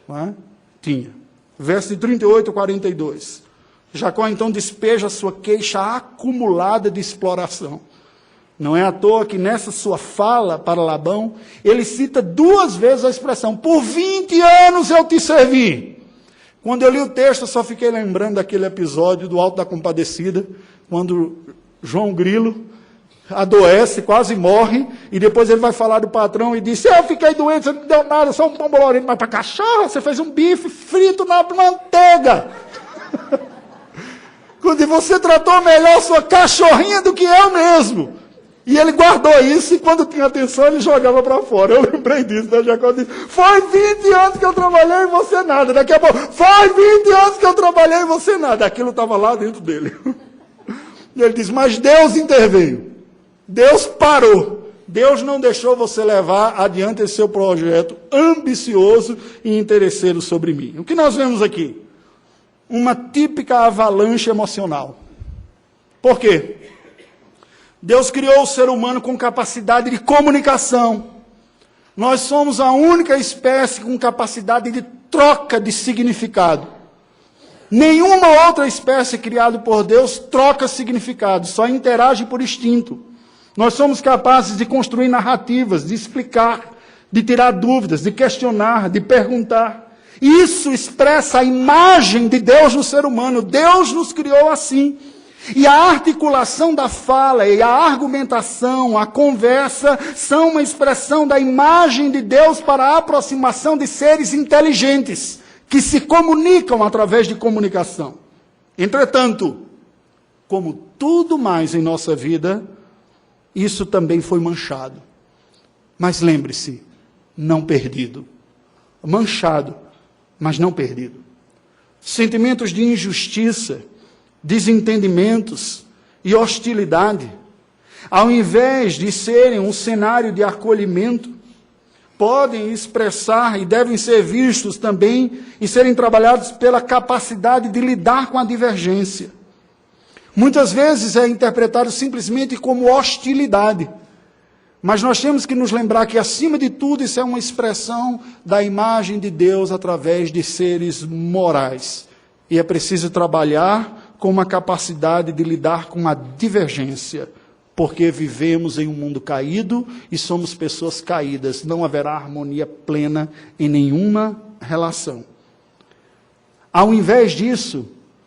não é? Tinha. Verso de 38 a 42. Jacó então despeja a sua queixa acumulada de exploração. Não é à toa que nessa sua fala para Labão, ele cita 2 vezes a expressão, por 20 anos eu te servi. Quando eu li o texto, eu só fiquei lembrando daquele episódio do Alto da Compadecida, quando João Grilo adoece, quase morre, e depois ele vai falar do patrão e diz, eu fiquei doente, você não me deu nada, só um pão bolorento, mas para cachorro, você fez um bife frito na manteiga. Quando você tratou melhor sua cachorrinha do que eu mesmo. E ele guardou isso, e quando tinha atenção, ele jogava para fora. Eu lembrei disso, né? Jacó disse, faz 20 anos que eu trabalhei e você nada. Daqui a pouco, faz 20 anos que eu trabalhei e você nada. Aquilo estava lá dentro dele. E ele diz, mas Deus interveio. Deus parou. Deus não deixou você levar adiante esse seu projeto ambicioso e interesseiro sobre mim. O que nós vemos aqui? Uma típica avalanche emocional. Por quê? Deus criou o ser humano com capacidade de comunicação. Nós somos a única espécie com capacidade de troca de significado. Nenhuma outra espécie criada por Deus troca significado, só interage por instinto. Nós somos capazes de construir narrativas, de explicar, de tirar dúvidas, de questionar, de perguntar. Isso expressa a imagem de Deus no ser humano. Deus nos criou assim. E a articulação da fala e a argumentação, a conversa, são uma expressão da imagem de Deus para a aproximação de seres inteligentes, que se comunicam através de comunicação. Entretanto, como tudo mais em nossa vida, isso também foi manchado. Mas lembre-se, não perdido. Manchado, mas não perdido. Sentimentos de injustiça, desentendimentos e hostilidade, ao invés de serem um cenário de acolhimento, podem expressar e devem ser vistos também e serem trabalhados pela capacidade de lidar com a divergência. Muitas vezes é interpretado simplesmente como hostilidade, mas nós temos que nos lembrar que, acima de tudo, isso é uma expressão da imagem de Deus através de seres morais. E é preciso trabalhar com uma capacidade de lidar com a divergência, porque vivemos em um mundo caído e somos pessoas caídas. Não haverá harmonia plena em nenhuma relação. Ao invés disso,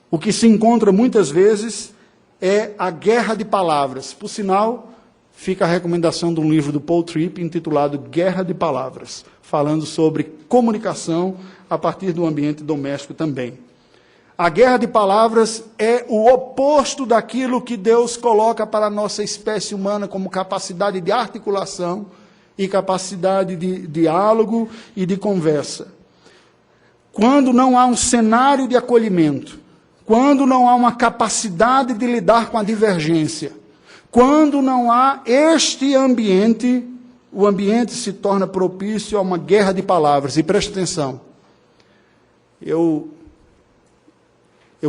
o que se encontra muitas vezes é a guerra de palavras. Por sinal, fica a recomendação de um livro do Paul Tripp intitulado Guerra de Palavras, falando sobre comunicação a partir do ambiente doméstico também. A guerra de palavras é o oposto daquilo que Deus coloca para a nossa espécie humana como capacidade de articulação e capacidade de diálogo e de conversa. Quando não há um cenário de acolhimento, quando não há uma capacidade de lidar com a divergência, quando não há este ambiente, o ambiente se torna propício a uma guerra de palavras. E preste atenção, eu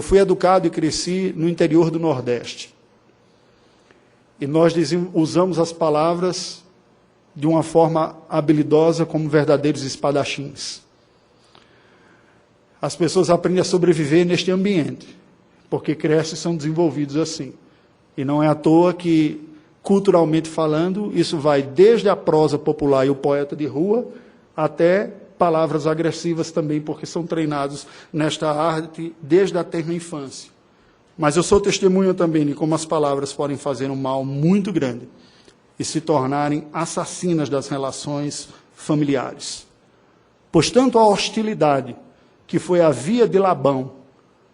fui educado e cresci no interior do Nordeste. E nós usamos as palavras de uma forma habilidosa como verdadeiros espadachins. As pessoas aprendem a sobreviver neste ambiente, porque crescem e são desenvolvidos assim. E não é à toa que, culturalmente falando, isso vai desde a prosa popular e o poeta de rua, até palavras agressivas também, porque são treinados nesta arte desde a tenra infância. Mas eu sou testemunha também de como as palavras podem fazer um mal muito grande e se tornarem assassinas das relações familiares. Pois tanto a hostilidade, que foi a via de Labão,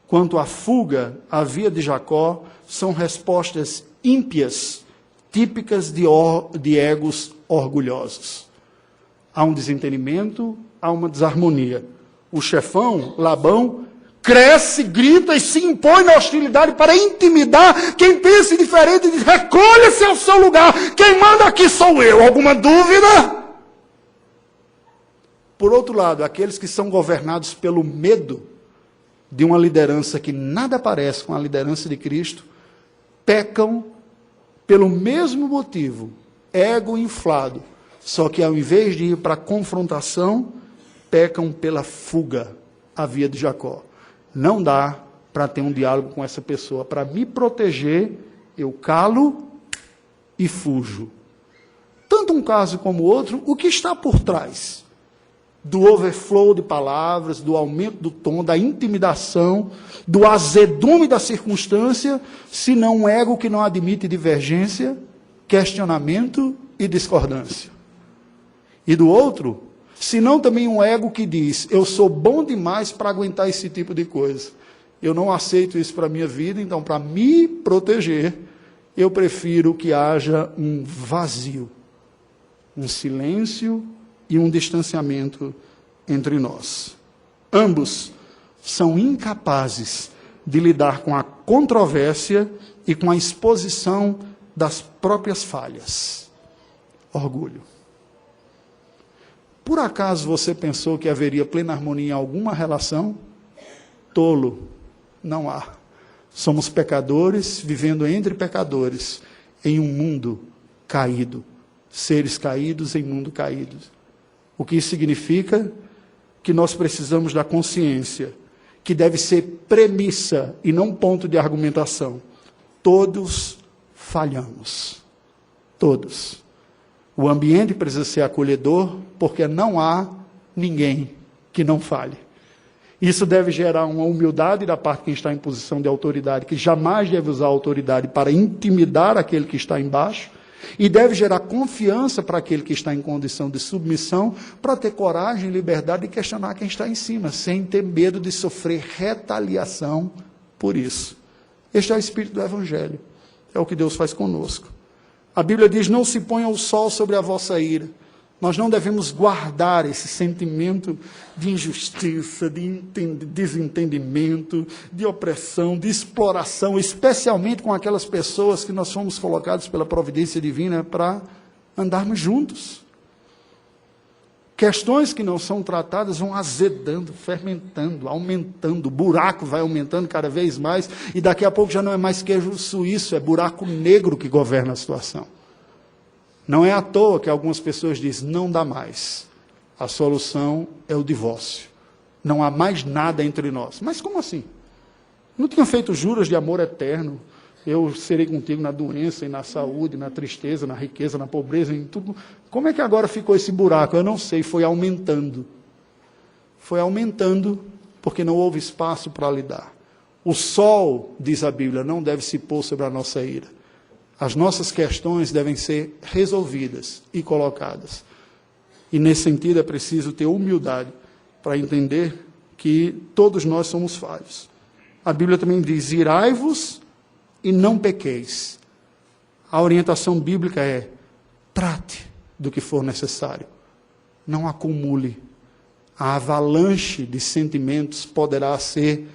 quanto a fuga, a via de Jacó, são respostas ímpias, típicas de egos orgulhosos. Há um desentendimento, há uma desarmonia. O chefão, Labão, cresce, grita e se impõe na hostilidade para intimidar quem pensa diferente e diz: recolha-se ao seu lugar, quem manda aqui sou eu. Alguma dúvida? Por outro lado, aqueles que são governados pelo medo de uma liderança que nada parece com a liderança de Cristo, pecam pelo mesmo motivo, ego inflado, só que ao invés de ir para a confrontação, pecam pela fuga, a via de Jacó. Não dá para ter um diálogo com essa pessoa. Para me proteger, eu calo e fujo. Tanto um caso como o outro, o que está por trás do overflow de palavras, do aumento do tom, da intimidação, do azedume da circunstância, se não um ego que não admite divergência, questionamento e discordância? E do outro, se não também um ego que diz: eu sou bom demais para aguentar esse tipo de coisa. Eu não aceito isso para a minha vida, então para me proteger, eu prefiro que haja um vazio, um silêncio e um distanciamento entre nós. Ambos são incapazes de lidar com a controvérsia e com a exposição das próprias falhas. Orgulho. Por acaso você pensou que haveria plena harmonia em alguma relação? Tolo, não há. Somos pecadores, vivendo entre pecadores, em um mundo caído. Seres caídos em mundo caído. O que isso significa? Que nós precisamos da consciência que deve ser premissa e não ponto de argumentação. Todos falhamos. Todos. O ambiente precisa ser acolhedor, porque não há ninguém que não falhe. Isso deve gerar uma humildade da parte de quem está em posição de autoridade, que jamais deve usar a autoridade para intimidar aquele que está embaixo, e deve gerar confiança para aquele que está em condição de submissão, para ter coragem e liberdade de questionar quem está em cima, sem ter medo de sofrer retaliação por isso. Este é o espírito do Evangelho. É o que Deus faz conosco. A Bíblia diz, não se ponha o sol sobre a vossa ira. Nós não devemos guardar esse sentimento de injustiça, de desentendimento, de opressão, de exploração, especialmente com aquelas pessoas que nós fomos colocados pela providência divina para andarmos juntos. Questões que não são tratadas vão azedando, fermentando, aumentando, o buraco vai aumentando cada vez mais, e daqui a pouco já não é mais queijo suíço, é buraco negro que governa a situação. Não é à toa que algumas pessoas dizem, não dá mais. A solução é o divórcio. Não há mais nada entre nós. Mas como assim? Não tinha feito juras de amor eterno? Eu serei contigo na doença e na saúde, na tristeza, na riqueza, na pobreza, em tudo. Como é que agora ficou esse buraco? Eu não sei, foi aumentando. Foi aumentando porque não houve espaço para lidar. O sol, diz a Bíblia, não deve se pôr sobre a nossa ira. As nossas questões devem ser resolvidas e colocadas. E nesse sentido é preciso ter humildade para entender que todos nós somos falhos. A Bíblia também diz, irai-vos e não pequeis. A orientação bíblica é, trate do que for necessário. Não acumule. A avalanche de sentimentos poderá ser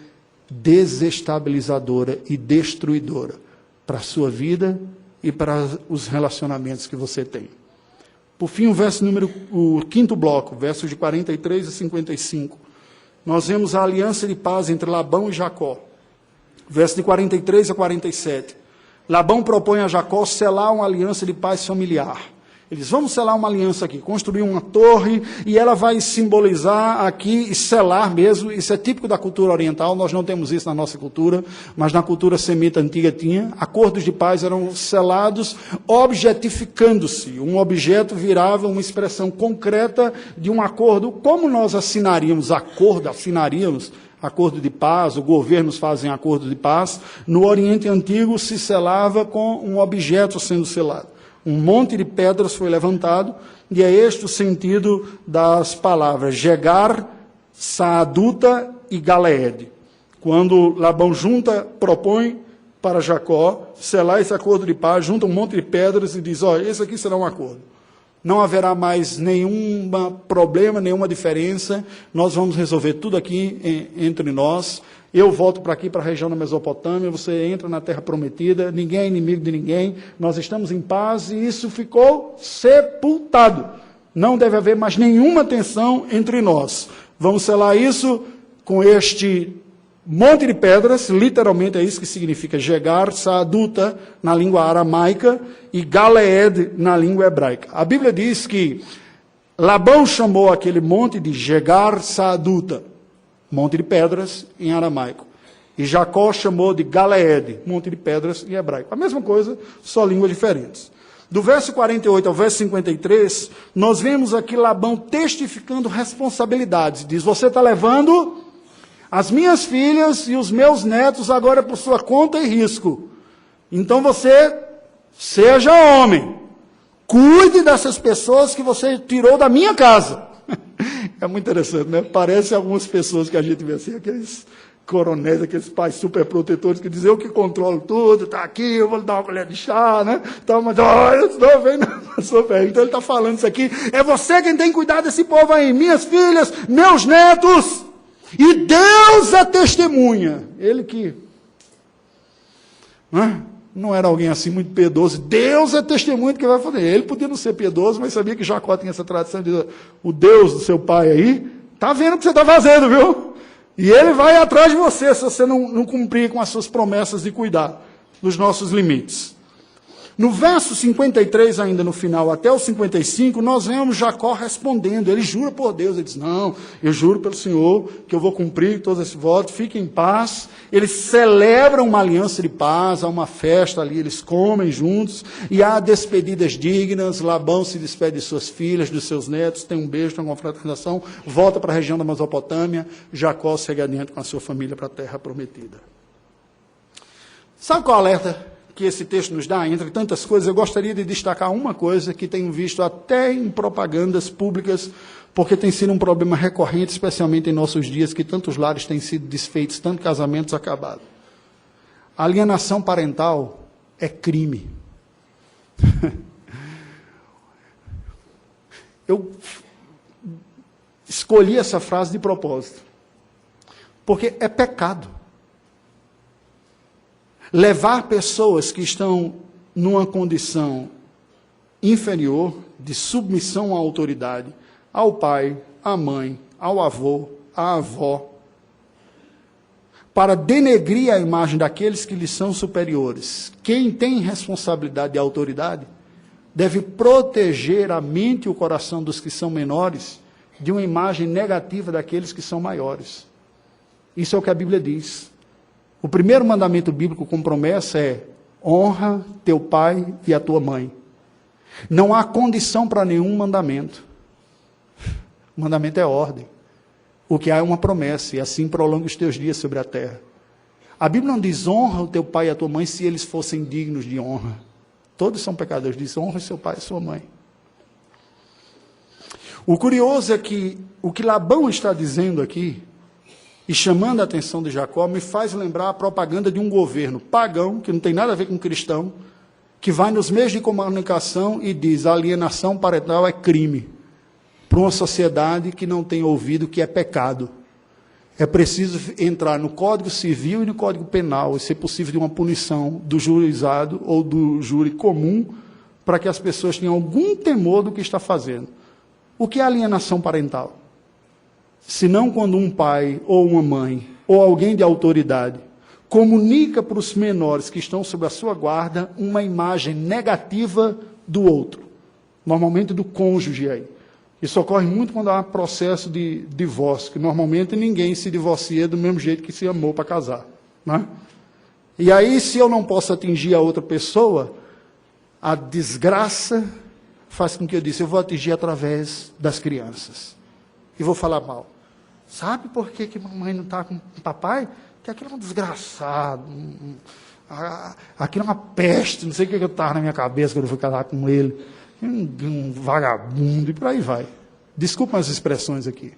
desestabilizadora e destruidora para a sua vida e para os relacionamentos que você tem. Por fim, o quinto bloco, versos de 43 a 55. Nós vemos a aliança de paz entre Labão e Jacó. Verso de 43 a 47. Labão propõe a Jacó selar uma aliança de paz familiar. Eles vamos selar uma aliança aqui, construir uma torre, e ela vai simbolizar aqui, e selar mesmo, isso é típico da cultura oriental, nós não temos isso na nossa cultura, mas na cultura semita antiga tinha, acordos de paz eram selados, objetificando-se, um objeto virava uma expressão concreta de um acordo, como nós assinaríamos acordo de paz, os governos fazem acordo de paz, no Oriente Antigo se selava com um objeto sendo selado. Um monte de pedras foi levantado, e é este o sentido das palavras Jegar, Saaduta e Galeede. Quando Labão propõe para Jacó selar esse acordo de paz, junta um monte de pedras e diz, olha, esse aqui será um acordo. Não haverá mais nenhum problema, nenhuma diferença, nós vamos resolver tudo aqui entre nós. Eu volto para aqui, para a região da Mesopotâmia, você entra na terra prometida, ninguém é inimigo de ninguém, nós estamos em paz, e isso ficou sepultado. Não deve haver mais nenhuma tensão entre nós. Vamos selar isso com este monte de pedras, literalmente é isso que significa Jegar, Saaduta, na língua aramaica, e Galeed, na língua hebraica. A Bíblia diz que Labão chamou aquele monte de Jegar, Saaduta, monte de pedras em aramaico. E Jacó chamou de Galeed, monte de pedras em hebraico. A mesma coisa, só línguas diferentes. Do verso 48 ao verso 53, nós vemos aqui Labão testificando responsabilidades. Diz, você está levando as minhas filhas e os meus netos agora por sua conta e risco. Então você seja homem. Cuide dessas pessoas que você tirou da minha casa. É muito interessante, né? Parece algumas pessoas que a gente vê assim, aqueles coronéis, aqueles pais super protetores que dizem, eu que controlo tudo, está aqui, eu vou lhe dar uma colher de chá, né? Então, mas, não vem na sua perna. Então ele está falando isso aqui, é você quem tem que cuidar desse povo aí, minhas filhas, meus netos, e Deus é testemunha. Ele que não era alguém assim muito piedoso, Deus é testemunha do que vai fazer. Ele podia não ser piedoso, mas sabia que Jacó tinha essa tradição de dizer, o Deus do seu pai aí, está vendo o que você está fazendo, viu? E ele vai atrás de você, se você não cumprir com as suas promessas de cuidar dos nossos limites. No verso 53, ainda no final, até o 55, nós vemos Jacó respondendo. Ele jura por Deus, ele diz, não, eu juro pelo Senhor que eu vou cumprir todos esses votos, fiquem em paz. Eles celebram uma aliança de paz, há uma festa ali, eles comem juntos, e há despedidas dignas. Labão se despede de suas filhas, dos seus netos, tem um beijo, tem uma confraternização, volta para a região da Mesopotâmia, Jacó segue adiante com a sua família para a terra prometida. Sabe qual é o alerta que esse texto nos dá? Entre tantas coisas, eu gostaria de destacar uma coisa que tenho visto até em propagandas públicas, porque tem sido um problema recorrente, especialmente em nossos dias, que tantos lares têm sido desfeitos, tantos casamentos acabados. A alienação parental é crime. Eu escolhi essa frase de propósito, porque é pecado. Levar pessoas que estão numa condição inferior, de submissão à autoridade, ao pai, à mãe, ao avô, à avó, para denegrir a imagem daqueles que lhes são superiores. Quem tem responsabilidade e autoridade deve proteger a mente e o coração dos que são menores de uma imagem negativa daqueles que são maiores. Isso é o que a Bíblia diz. O primeiro mandamento bíblico com promessa é: honra teu pai e a tua mãe. Não há condição para nenhum mandamento. O mandamento é ordem. O que há é uma promessa, e assim prolonga os teus dias sobre a terra. A Bíblia não diz honra o teu pai e a tua mãe se eles fossem dignos de honra. Todos são pecadores, diz honra seu pai e sua mãe. O curioso é que o que Labão está dizendo aqui, e chamando a atenção de Jacó, me faz lembrar a propaganda de um governo pagão, que não tem nada a ver com cristão, que vai nos meios de comunicação e diz: a alienação parental é crime, para uma sociedade que não tem ouvido que é pecado. É preciso entrar no Código Civil e no Código Penal, e ser possível de uma punição do juizado ou do júri comum, para que as pessoas tenham algum temor do que está fazendo. O que é alienação parental? Senão quando um pai ou uma mãe ou alguém de autoridade comunica para os menores que estão sob a sua guarda uma imagem negativa do outro, normalmente do cônjuge aí. Isso ocorre muito quando há processo de divórcio, que normalmente ninguém se divorcia do mesmo jeito que se amou para casar, né? E aí, se eu não posso atingir a outra pessoa, a desgraça faz com que eu disse: eu vou atingir através das crianças. E vou falar mal. Sabe por que mamãe não está com o papai? Porque aquilo é um desgraçado. Aquilo é uma peste. Não sei o que estava na minha cabeça quando eu fui casar com ele. Um vagabundo, e por aí vai. Desculpa as expressões aqui.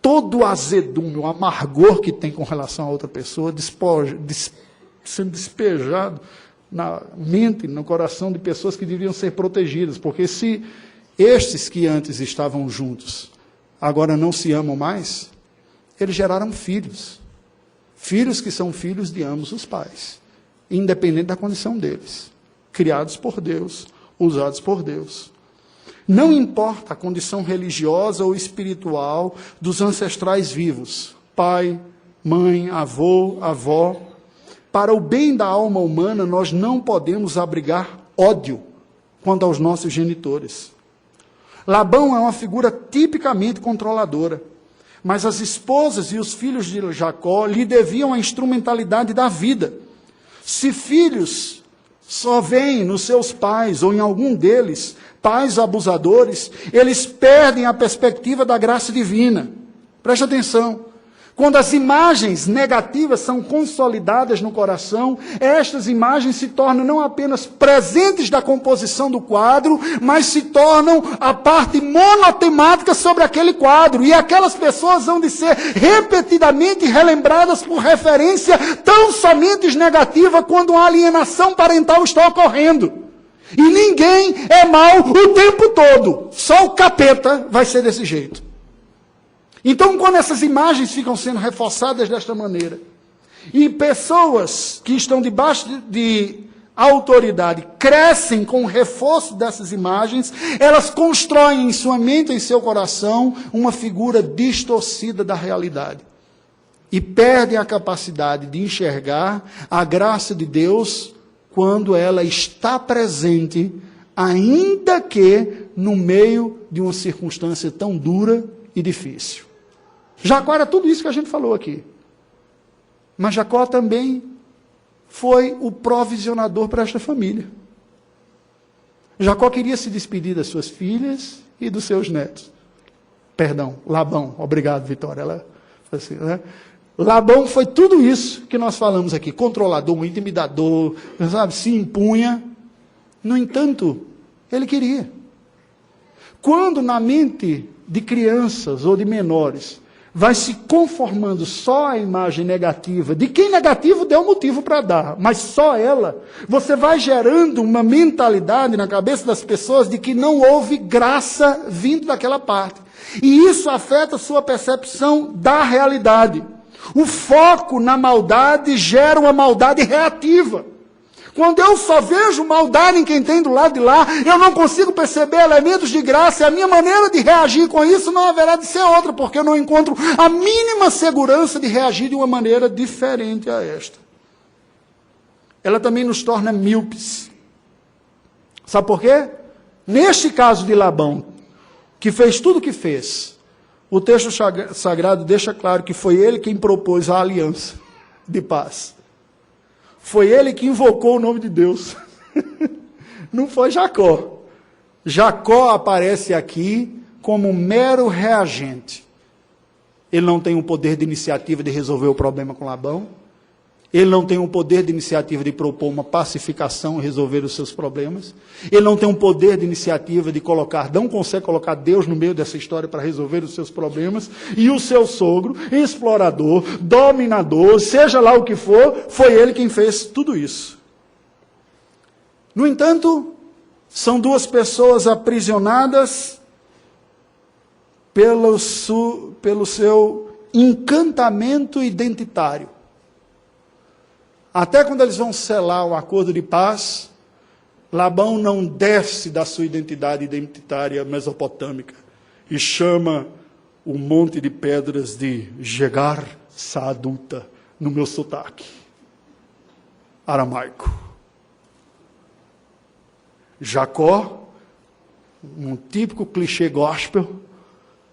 Todo o azedume, o amargor que tem com relação a outra pessoa, sendo despejado na mente, no coração de pessoas que deveriam ser protegidas. Porque se estes que antes estavam juntos agora não se amam mais, eles geraram filhos. Filhos que são filhos de ambos os pais, independente da condição deles. Criados por Deus, usados por Deus. Não importa a condição religiosa ou espiritual dos ancestrais vivos, pai, mãe, avô, avó, para o bem da alma humana nós não podemos abrigar ódio quanto aos nossos genitores. Labão é uma figura tipicamente controladora, mas as esposas e os filhos de Jacó lhe deviam a instrumentalidade da vida. Se filhos só veem nos seus pais, ou em algum deles, pais abusadores, eles perdem a perspectiva da graça divina. Preste atenção. Quando as imagens negativas são consolidadas no coração, estas imagens se tornam não apenas presentes da composição do quadro, mas se tornam a parte monotemática sobre aquele quadro. E aquelas pessoas vão de ser repetidamente relembradas por referência tão somente negativa quando a alienação parental está ocorrendo. E ninguém é mau o tempo todo. Só o capeta vai ser desse jeito. Então, quando essas imagens ficam sendo reforçadas desta maneira, e pessoas que estão debaixo de autoridade crescem com o reforço dessas imagens, elas constroem em sua mente e em seu coração uma figura distorcida da realidade. E perdem a capacidade de enxergar a graça de Deus quando ela está presente, ainda que no meio de uma circunstância tão dura e difícil. Jacó era tudo isso que a gente falou aqui. Mas Jacó também foi o provisionador para esta família. Jacó queria se despedir das suas filhas e dos seus netos. Perdão, Labão. Obrigado, Vitória. Ela assim, né? Labão foi tudo isso que nós falamos aqui. Controlador, intimidador, sabe, se impunha. No entanto, ele queria. Quando na mente de crianças ou de menores vai se conformando só a imagem negativa, de quem negativo deu motivo para dar, mas só ela, você vai gerando uma mentalidade na cabeça das pessoas de que não houve graça vindo daquela parte. E isso afeta a sua percepção da realidade. O foco na maldade gera uma maldade reativa. Quando eu só vejo maldade em quem tem do lado de lá, eu não consigo perceber elementos de graça, e a minha maneira de reagir com isso não haverá de ser outra, porque eu não encontro a mínima segurança de reagir de uma maneira diferente a esta. Ela também nos torna míopes. Sabe por quê? Neste caso de Labão, que fez tudo o que fez, o texto sagrado deixa claro que foi ele quem propôs a aliança de paz. Foi ele que invocou o nome de Deus. Não foi Jacó. Jacó aparece aqui como um mero reagente. Ele não tem o poder de iniciativa de resolver o problema com Labão. Ele não tem o poder de iniciativa de propor uma pacificação e resolver os seus problemas. Ele não tem o poder de iniciativa de não consegue colocar Deus no meio dessa história para resolver os seus problemas. E o seu sogro, explorador, dominador, seja lá o que for, foi ele quem fez tudo isso. No entanto, são duas pessoas aprisionadas pelo seu encantamento identitário. Até quando eles vão selar o acordo de paz, Labão não desce da sua identidade identitária mesopotâmica e chama o monte de pedras de Jegar Saaduta, no meu sotaque aramaico. Jacó, um típico clichê gospel,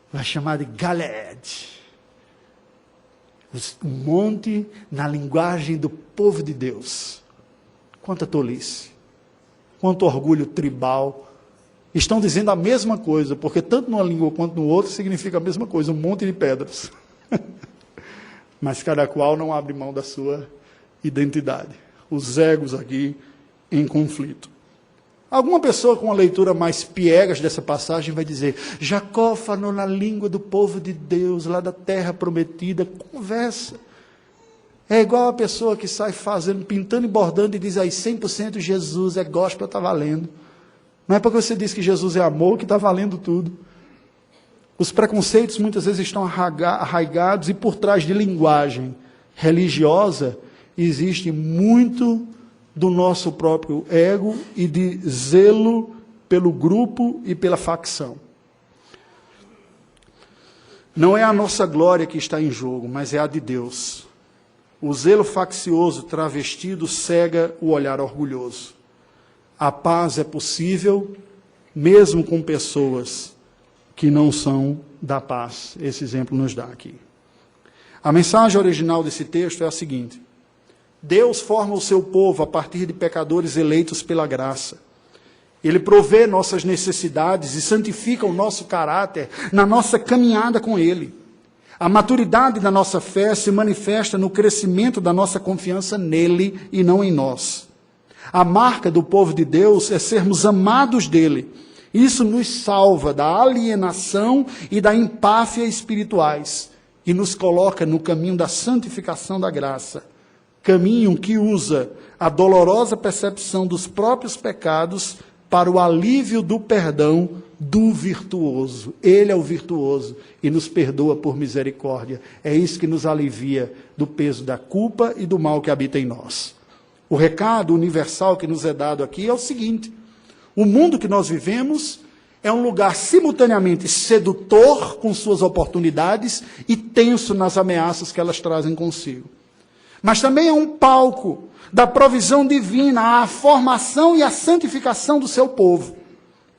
vai chamar de Galeed. Um monte na linguagem do povo de Deus. Quanta tolice, quanto orgulho tribal. Estão dizendo a mesma coisa, porque tanto numa língua quanto no outro significa a mesma coisa, um monte de pedras. Mas cada qual não abre mão da sua identidade. Os egos aqui em conflito. Alguma pessoa com uma leitura mais piegas dessa passagem vai dizer: Jacó falou na língua do povo de Deus, lá da terra prometida. Conversa. É igual a pessoa que sai fazendo, pintando e bordando e diz aí 100% Jesus é gospel, está valendo. Não é porque você diz que Jesus é amor que está valendo tudo. Os preconceitos muitas vezes estão arraigados e por trás de linguagem religiosa existe muito do nosso próprio ego e de zelo pelo grupo e pela facção. Não é a nossa glória que está em jogo, mas é a de Deus. O zelo faccioso travestido cega o olhar orgulhoso. A paz é possível, mesmo com pessoas que não são da paz. Esse exemplo nos dá aqui. A mensagem original desse texto é a seguinte: Deus forma o seu povo a partir de pecadores eleitos pela graça. Ele provê nossas necessidades e santifica o nosso caráter na nossa caminhada com Ele. A maturidade da nossa fé se manifesta no crescimento da nossa confiança nele e não em nós. A marca do povo de Deus é sermos amados dele. Isso nos salva da alienação e da empáfia espirituais e nos coloca no caminho da santificação da graça. Caminho que usa a dolorosa percepção dos próprios pecados para o alívio do perdão do virtuoso. Ele é o virtuoso e nos perdoa por misericórdia. É isso que nos alivia do peso da culpa e do mal que habita em nós. O recado universal que nos é dado aqui é o seguinte: o mundo que nós vivemos é um lugar simultaneamente sedutor com suas oportunidades e tenso nas ameaças que elas trazem consigo. mas também é um palco da provisão divina, a formação e a santificação do seu povo.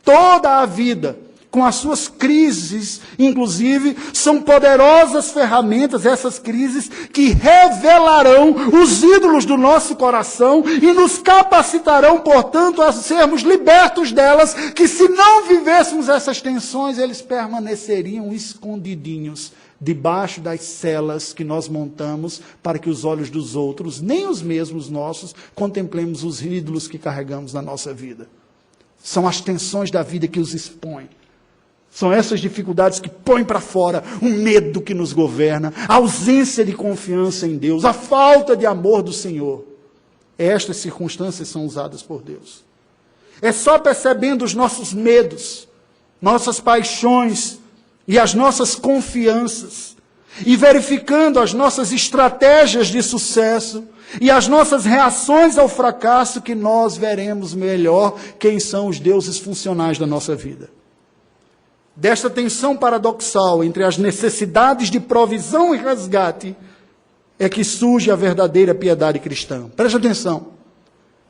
Toda a vida, com as suas crises, inclusive, são poderosas ferramentas, essas crises, que revelarão os ídolos do nosso coração e nos capacitarão, portanto, a sermos libertos delas, que se não vivêssemos essas tensões, eles permaneceriam escondidinhos debaixo das celas que nós montamos para que os olhos dos outros, nem os mesmos nossos, contemplemos os ídolos que carregamos na nossa vida. São as tensões da vida que os expõem. São essas dificuldades que põem para fora o medo que nos governa, a ausência de confiança em Deus, a falta de amor do Senhor. Estas circunstâncias são usadas por Deus. É só percebendo os nossos medos, nossas paixões e as nossas confianças, e verificando as nossas estratégias de sucesso e as nossas reações ao fracasso, que nós veremos melhor quem são os deuses funcionais da nossa vida. Desta tensão paradoxal entre as necessidades de provisão e resgate é que surge a verdadeira piedade cristã. Preste atenção.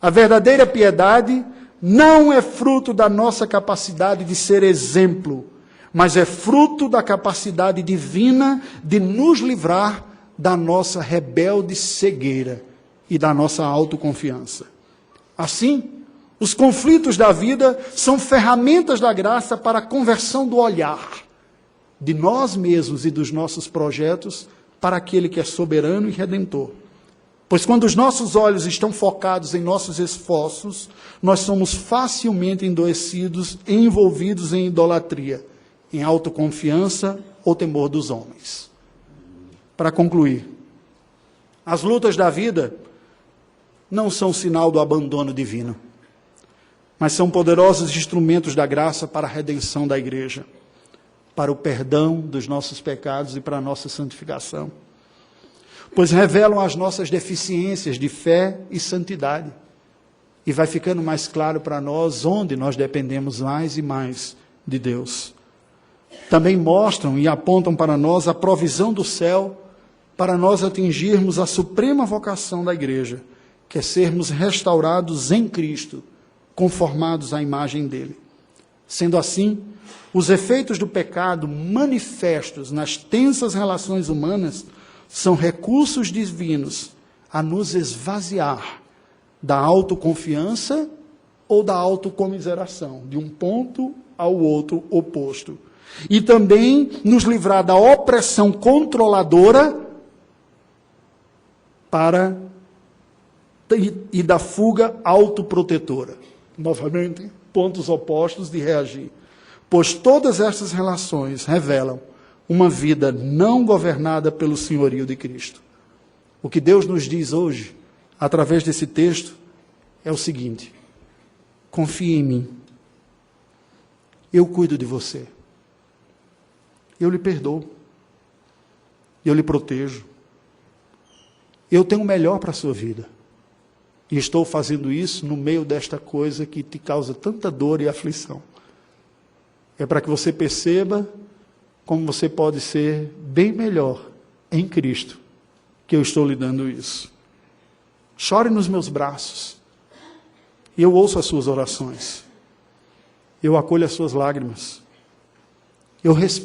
A verdadeira piedade não é fruto da nossa capacidade de ser exemplo, mas é fruto da capacidade divina de nos livrar da nossa rebelde cegueira e da nossa autoconfiança. Assim, os conflitos da vida são ferramentas da graça para a conversão do olhar de nós mesmos e dos nossos projetos para aquele que é soberano e redentor. Pois quando os nossos olhos estão focados em nossos esforços, nós somos facilmente endoecidos e envolvidos em idolatria, em autoconfiança ou temor dos homens. Para concluir, as lutas da vida não são sinal do abandono divino, mas são poderosos instrumentos da graça para a redenção da igreja, para o perdão dos nossos pecados e para a nossa santificação, pois revelam as nossas deficiências de fé e santidade, e vai ficando mais claro para nós onde nós dependemos mais e mais de Deus. Também mostram e apontam para nós a provisão do céu para nós atingirmos a suprema vocação da igreja, que é sermos restaurados em Cristo, conformados à imagem dele. Sendo assim, os efeitos do pecado manifestos nas tensas relações humanas são recursos divinos a nos esvaziar da autoconfiança ou da autocomiseração, de um ponto ao outro oposto. E também nos livrar da opressão controladora e da fuga autoprotetora. Novamente, pontos opostos de reagir. Pois todas essas relações revelam uma vida não governada pelo senhorio de Cristo. O que Deus nos diz hoje, através desse texto, é o seguinte: confie em mim. Eu cuido de você. Eu lhe perdoo. Eu lhe protejo. Eu tenho o melhor para a sua vida. E estou fazendo isso no meio desta coisa que te causa tanta dor e aflição. É para que você perceba como você pode ser bem melhor em Cristo, que eu estou lhe dando isso. Chore nos meus braços. E eu ouço as suas orações. Eu acolho as suas lágrimas. Eu respeito